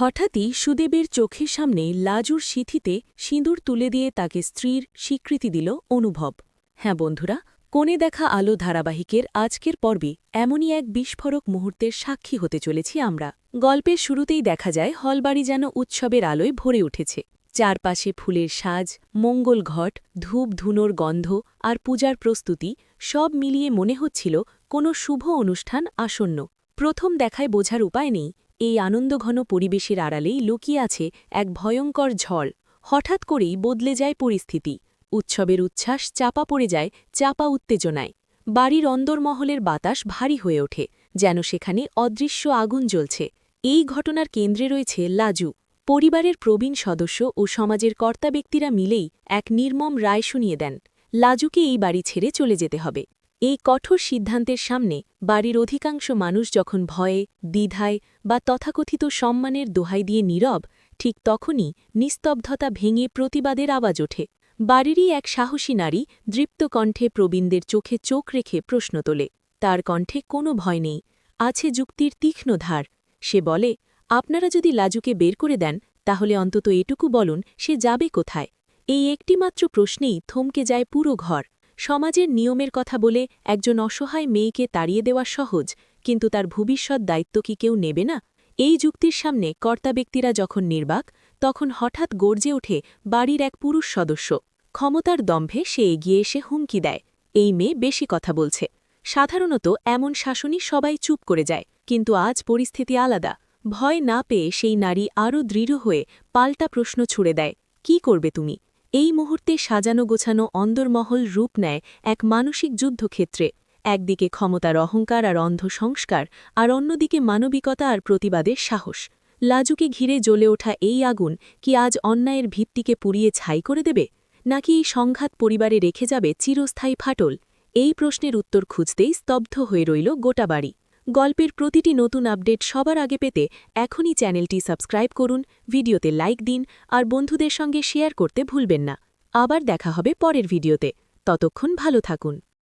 হঠাৎই সুদেবের চোখের সামনে লাজুর সিঁথিতে সিঁদুর তুলে দিয়ে তাকে স্ত্রীর স্বীকৃতি দিল অনুভব। হ্যাঁ বন্ধুরা, কোণে দেখা আলো ধারাবাহিকের আজকের পর্বে এমনই এক বিস্ফোরক মুহূর্তের সাক্ষী হতে চলেছি আমরা। গল্পের শুরুতেই দেখা যায় হলবাড়ি যেন উৎসবের আলোয় ভরে উঠেছে। চারপাশে ফুলের সাজ, মঙ্গল ঘট, ধূপ ধুনোর গন্ধ আর পূজার প্রস্তুতি সব মিলিয়ে মনে হচ্ছিল কোনো শুভ অনুষ্ঠান আসন্ন। প্রথম দেখায় বোঝার উপায় নেই এই আনন্দঘন পরিবেশের আড়ালেই লুকিয়ে আছে এক ভয়ঙ্কর ঝড়। হঠাৎ করেই বদলে যায় পরিস্থিতি। উৎসবের উচ্ছ্বাস চাপা পড়ে যায় চাপা উত্তেজনায়। বাড়ির অন্দরমহলের বাতাস ভারী হয়ে ওঠে, যেন সেখানে অদৃশ্য আগুন জ্বলছে। এই ঘটনার কেন্দ্রে রয়েছে লাজু। পরিবারের প্রবীণ সদস্য ও সমাজের কর্তা ব্যক্তিরা মিলেই এক নির্মম রায় শুনিয়ে দেন, লাজুকে এই বাড়ি ছেড়ে চলে যেতে হবে। এই কঠোর সিদ্ধান্তের সামনে বাড়ির অধিকাংশ মানুষ যখন ভয়ে, দ্বিধায় বা তথাকথিত সম্মানের দোহাই দিয়ে নীরব, ঠিক তখনই নিস্তব্ধতা ভেঙে প্রতিবাদের আওয়াজ ওঠে। বাড়িরই এক সাহসী নারী দৃপ্ত কণ্ঠে প্রবীণদের চোখে চোখ রেখে প্রশ্ন তোলে। তার কণ্ঠে কোনো ভয় নেই, আছে যুক্তির তীক্ষ্ণ ধার। সে বলে, আপনারা যদি লাজুকে বের করে দেন, তাহলে অন্তত এটুকু বলুন সে যাবে কোথায়। এই একটিমাত্র প্রশ্নেই থমকে যায় পুরো ঘর। সমাজের নিয়মের কথা বলে একজন অসহায় মেয়েকে তাড়িয়ে দেওয়া সহজ, কিন্তু তার ভবিষ্যৎ দায়িত্ব কি কেউ নেবে না? এই যুক্তির সামনে কর্তা ব্যক্তিরা যখন নির্বাক, তখন হঠাৎ গর্জে ওঠে বাড়ির এক পুরুষ সদস্য। ক্ষমতার দম্ভে সে এগিয়ে এসে হুমকি দেয়, এই মেয়ে বেশি কথা বলছে। সাধারণত এমন শাসনই সবাই চুপ করে যায়, কিন্তু আজ পরিস্থিতি আলাদা। ভয় না পেয়ে সেই নারী আরও দৃঢ় হয়ে পাল্টা প্রশ্ন ছুড়ে দেয়, কি করবে তুমি? এই মুহূর্তে সাজানো গোছানো অন্দরমহল রূপ নেয় এক মানসিক যুদ্ধক্ষেত্রে। একদিকে ক্ষমতার অহংকার আর অন্ধ সংস্কার, আর অন্যদিকে মানবিকতা আর প্রতিবাদের সাহস। লাজুকে ঘিরে জ্বলে ওঠা এই আগুন কি আজ অন্যায়ের ভিত্তিকে পুড়িয়ে ছাই করে দেবে, নাকি এই সংঘাত পরিবারে রেখে যাবে চিরস্থায়ী ফাটল? এই প্রশ্নের উত্তর খুঁজতেই স্তব্ধ হয়ে রইল গোটা বাড়ি। গল্পের প্রতিটি নতুন আপডেট সবার আগে পেতে এখনই চ্যানেলটি সাবস্ক্রাইব করুন, ভিডিওতে লাইক দিন আর বন্ধুদের সঙ্গে শেয়ার করতে ভুলবেন না। আবার দেখা হবে পরের ভিডিওতে। ততক্ষণ ভালো থাকুন।